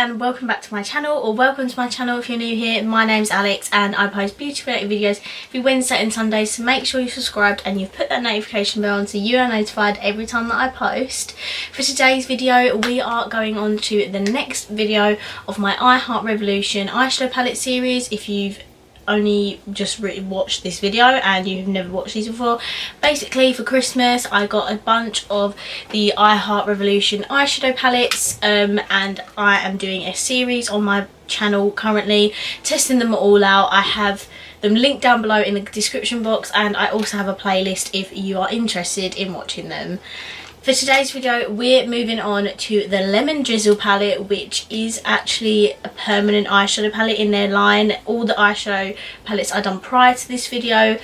and welcome back to my channel, or welcome to my channel if you're new here. My name's Alex and I post beauty related videos every Wednesday and Sunday, so make sure you're subscribed and you've put that notification bell on so you are notified every time that I post. For today's video we are going on to the next video of my I Heart Revolution eyeshadow palette series. If you've only just watched this video and you've never watched these before, basically for Christmas I got a bunch of the I Heart Revolution eyeshadow palettes, and I am doing a series on my channel currently, testing them all out. I have them linked down below in the description box, and I also have a playlist if you are interested in watching them. For today's video we're moving on to the Lemon Drizzle palette, which is actually a permanent eyeshadow palette in their line. All the eyeshadow palettes I've done prior to this video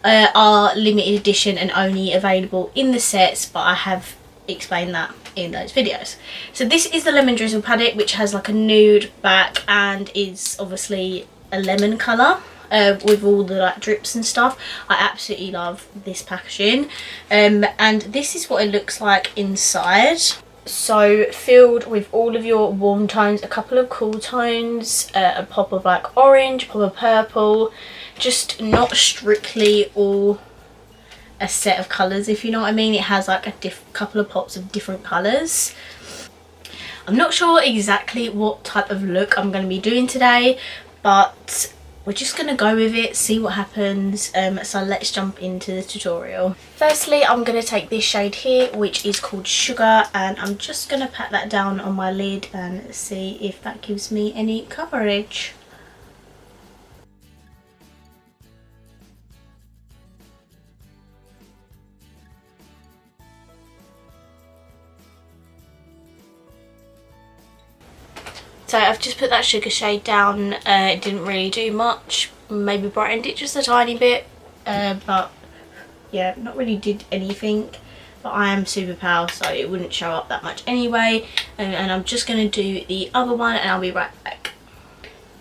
are limited edition and only available in the sets, but I have explained that in those videos. So this is the Lemon Drizzle palette, which has like a nude back and is obviously a lemon colour. With all the like drips and stuff. I absolutely love this packaging, and this is what it looks like inside. So filled with all of your warm tones, a couple of cool tones, a pop of like orange, a pop of purple, just not strictly all a set of colours, if you know what I mean. It has like a couple of pops of different colours. I'm not sure exactly what type of look I'm going to be doing today, but we're just going to go with it, see what happens. So let's jump into the tutorial. Firstly, I'm going to take this shade here, which is called Sugar, and I'm just going to pat that down on my lid and see if that gives me any coverage. So I've just put that sugar shade down. It didn't really do much, maybe brightened it just a tiny bit, but yeah, not really did anything. But I am super pale, so it wouldn't show up that much anyway. And I'm just going to do the other one and I'll be right back.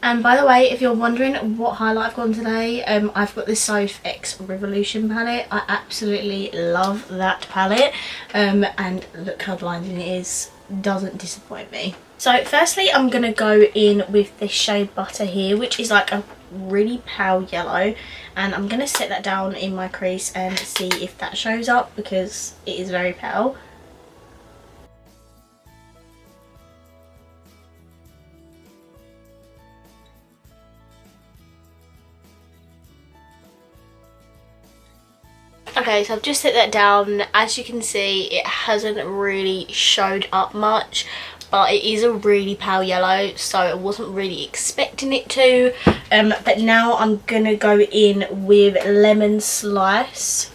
And by the way, if you're wondering what highlight I've gone today, I've got this Soph X Revolution palette. I absolutely love that palette, and look how blinding it is. Doesn't disappoint me. So firstly I'm going to go in with this shade Butter here, which is like a really pale yellow, and I'm going to set that down in my crease and see if that shows up because it is very pale. Okay, so I've just set that down. As you can see, it hasn't really showed up much, but it is a really pale yellow, so I wasn't really expecting it to. But now I'm gonna go in with Lemon Slice.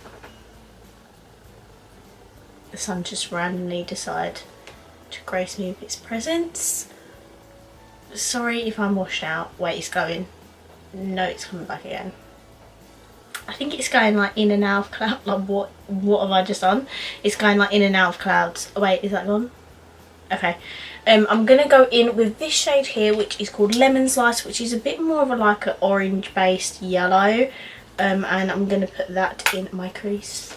The sun just randomly decided to grace me with its presence. Sorry if I'm washed out. Wait, it's going. No, it's coming back again. I think it's going like in and out of clouds. Like what have I just done? It's going like in and out of clouds. Oh, wait, is that gone? Okay. I'm gonna go in with this shade here, which is called Lemon Slice, which is a bit more of a like an orange based yellow, and I'm gonna put that in my crease.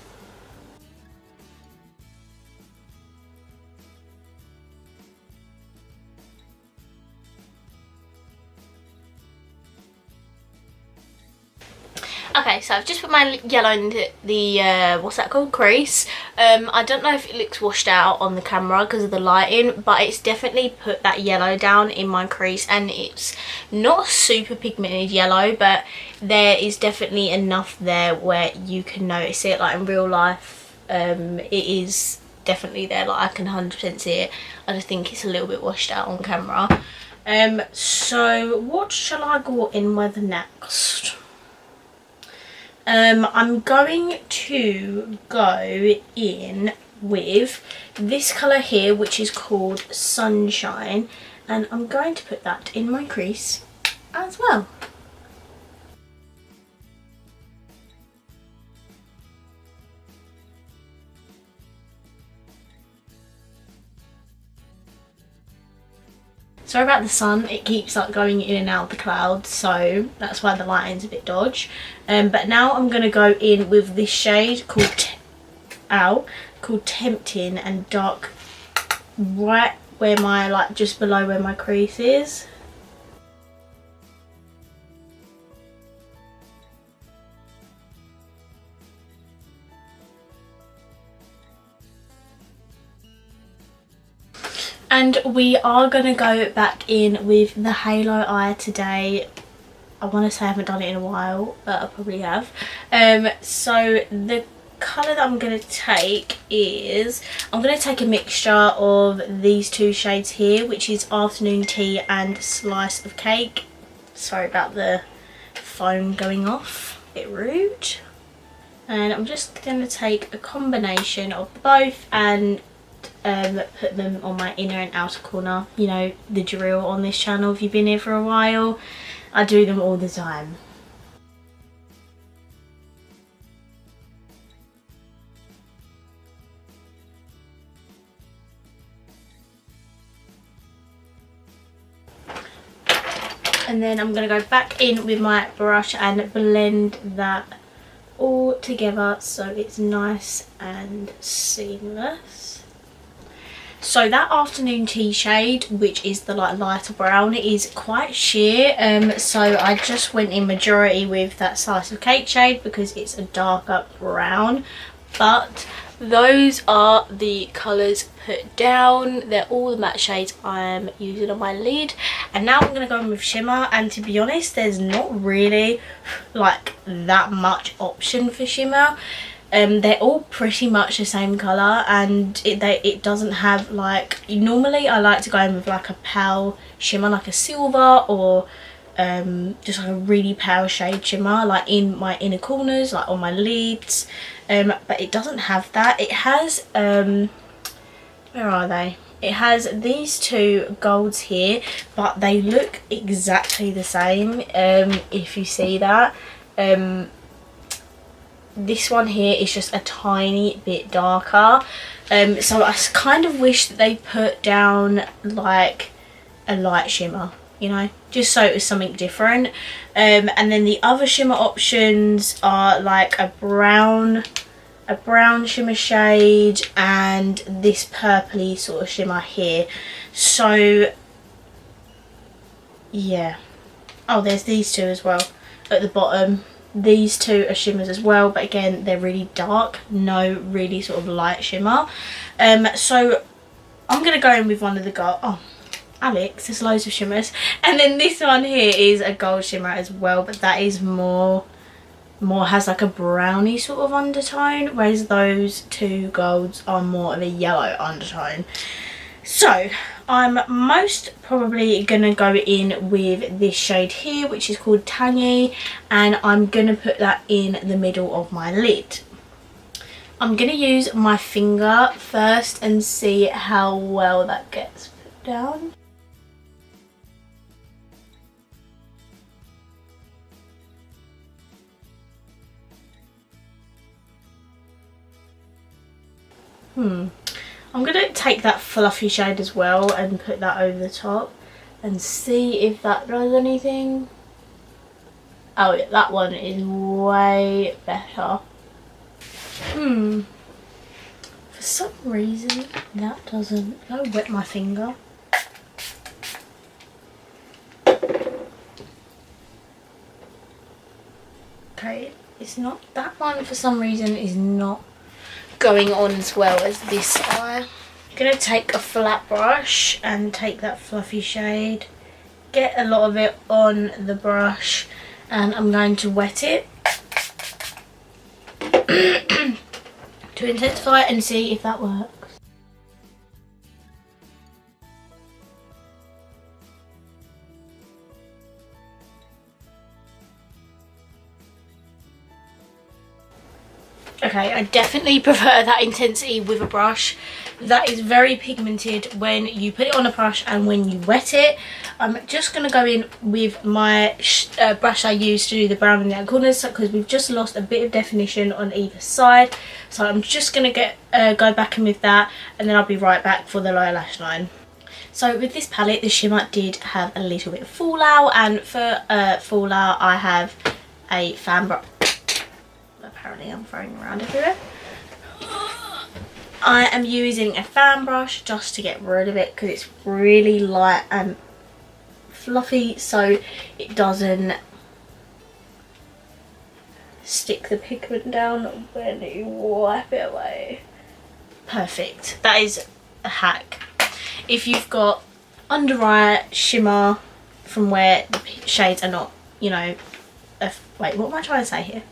Okay, so I've just put my yellow in the what's that called, crease. I don't know if it looks washed out on the camera because of the lighting, but it's definitely put that yellow down in my crease, and it's not super pigmented yellow, but there is definitely enough there where you can notice it. Like in real life, it is definitely there, like I can 100% see it. I just think it's a little bit washed out on camera. So what shall I go in with next? I'm going to go in with this colour here, which is called Sunshine, and I'm going to put that in my crease as well. Sorry about the sun, it keeps like going in and out of the clouds, so that's why the lighting's a bit dodge. But now I'm going to go in with this shade called Tempting and dark right where my, like, just below where my crease is. And we are going to go back in with the halo eye today. I want to say I haven't done it in a while, but I probably have. So the colour that I'm going to take is, I'm going to take a mixture of these two shades here, which is Afternoon Tea and Slice of Cake. Sorry about the phone going off, a bit rude. And I'm just going to take a combination of both and put them on my inner and outer corner. You know the drill on this channel, if you've been here for a while. I do them all the time. And then I'm going to go back in with my brush and blend that all together so it's nice and seamless. So that Afternoon Tea shade, which is the like lighter brown, it is quite sheer, so I just went in majority with that Slice of Cake shade because it's a darker brown. But those are the colours put down. They're all the matte shades I'm using on my lid. And now I'm going to go in with shimmer, and to be honest, there's not really like that much option for shimmer. They're all pretty much the same colour, and it doesn't have like, normally I like to go in with like a pale shimmer, like a silver, or just like a really pale shade shimmer, like in my inner corners, like on my lids, but it doesn't have that. It has where are they? It has these two golds here, but they look exactly the same. If you see that, this one here is just a tiny bit darker, so I kind of wish that they put down like a light shimmer, you know, just so it was something different. And then the other shimmer options are like a brown shimmer shade and this purpley sort of shimmer here. So yeah, oh, there's these two as well at the bottom. These two are shimmers as well, but again, they're really dark, no really sort of light shimmer. So I'm going to go in with one of the gold. Oh, Alex, there's loads of shimmers. And then this one here is a gold shimmer as well, but that is more has like a browny sort of undertone, whereas those two golds are more of a yellow undertone. So I'm most probably going to go in with this shade here, which is called Tangy, and I'm going to put that in the middle of my lid. I'm going to use my finger first and see how well that gets put down. I'm going to take that fluffy shade as well and put that over the top and see if that does anything. Oh yeah, that one is way better. For some reason that doesn't. I'll wet my finger. Okay, it's not, that one for some reason is not going on as well as this eye. I'm going to take a flat brush and take that fluffy shade, get a lot of it on the brush, and I'm going to wet it to intensify it and see if that works. Okay, I definitely prefer that intensity with a brush. That is very pigmented when you put it on a brush and when you wet it. I'm just going to go in with my brush I used to do the brown and the outer corners, because we've just lost a bit of definition on either side. So I'm just going to go back in with that, and then I'll be right back for the lower lash line. So with this palette, the shimmer did have a little bit of fallout, and for fallout I have a fan brush. Apparently I'm throwing around everywhere. I am using a fan brush just to get rid of it because it's really light and fluffy, so it doesn't stick the pigment down when you wipe it away. Perfect. That is a hack. If you've got under eye shimmer from where the shades are not, you know, wait, what am I trying to say here?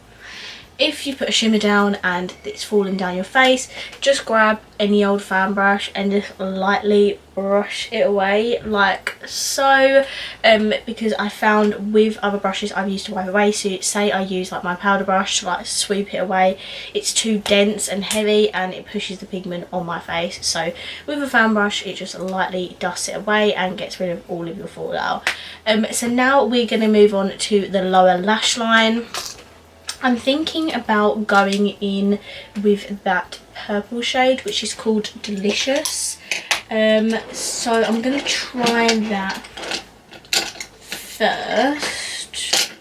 If you put a shimmer down and it's falling down your face, just grab any old fan brush and just lightly brush it away like so, because I found with other brushes I've used to wipe away, so say I use like my powder brush to like sweep it away, it's too dense and heavy and it pushes the pigment on my face. So with a fan brush it just lightly dusts it away and gets rid of all of your fallout. So now we're going to move on to the lower lash line. I'm thinking about going in with that purple shade, which is called Delicious. So I'm going to try that first.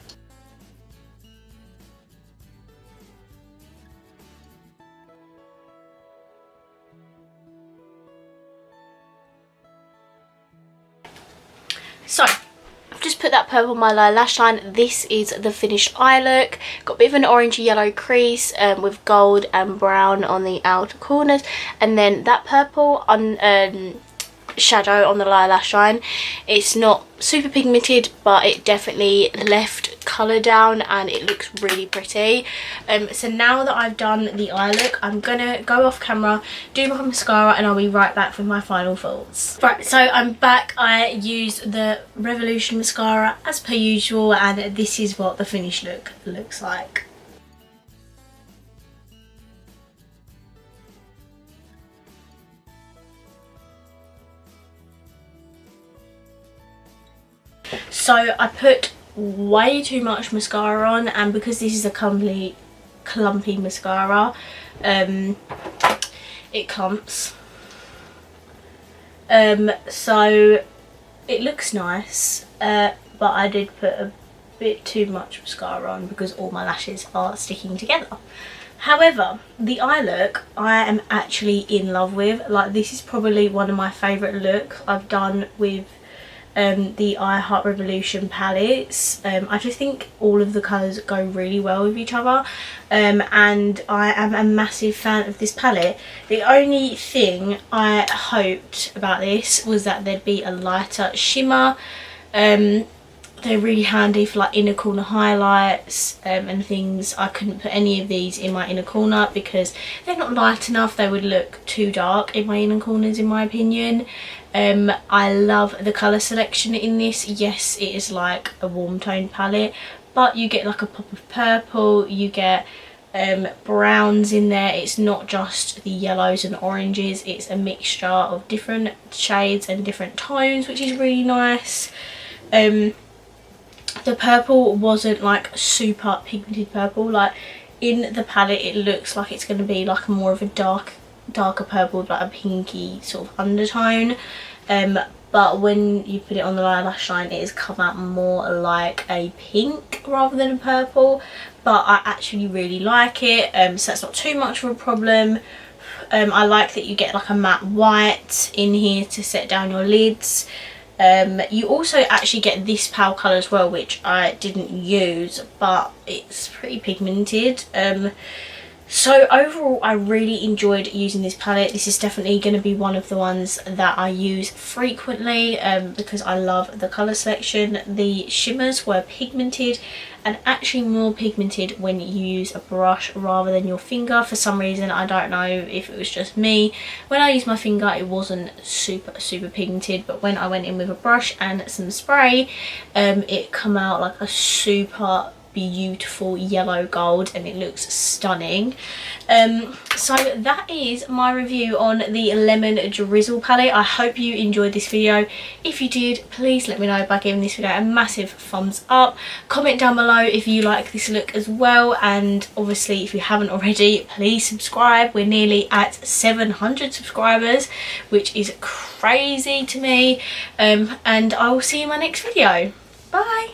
So just put that purple on my lower lash line. This is the finished eye look. Got a bit of an orangey yellow crease with gold and brown on the outer corners, and then that purple on shadow on the lower lash line. It's not super pigmented, but it definitely left colour down and it looks really pretty. So now that I've done the eye look, I'm gonna go off camera, do my mascara, and I'll be right back with my final thoughts. Right, so I'm back. I used the Revolution mascara as per usual, and this is what the finished look looks like. So I put way too much mascara on, and because this is a clumpy mascara, it clumps. So it looks nice, but I did put a bit too much mascara on because all my lashes are sticking together. However, the eye look I am actually in love with. Like, this is probably one of my favourite looks I've done with the I Heart Revolution palettes. I just think all of the colours go really well with each other, and I am a massive fan of this palette. The only thing I hoped about this was that there'd be a lighter shimmer. They're really handy for like inner corner highlights and things. I couldn't put any of these in my inner corner because they're not light enough. They would look too dark in my inner corners, in my opinion. I love the colour selection in this. Yes, it is like a warm tone palette, but you get like a pop of purple, you get browns in there. It's not just the yellows and oranges, it's a mixture of different shades and different tones, which is really nice. The purple wasn't like super pigmented purple. Like in the palette it looks like it's going to be like more of a darker purple with like a pinky sort of undertone, but when you put it on the lower lash line it has come out more like a pink rather than a purple, but I actually really like it, so that's not too much of a problem. I like that you get like a matte white in here to set down your lids. You also actually get this pale colour as well, which I didn't use, but it's pretty pigmented. So overall I really enjoyed using this palette. This is definitely going to be one of the ones that I use frequently, because I love the colour selection. The shimmers were pigmented, and actually more pigmented when you use a brush rather than your finger. For some reason, I don't know if it was just me, when I used my finger it wasn't super pigmented, but when I went in with a brush and some spray, it come out like a super beautiful yellow gold and it looks stunning. So that is my review on the Lemon Drizzle palette. I hope you enjoyed this video. If you did, please let me know by giving this video a massive thumbs up. Comment down below if you like this look as well, and obviously if you haven't already, please subscribe. We're nearly at 700 subscribers, which is crazy to me, and I will see you in my next video. Bye.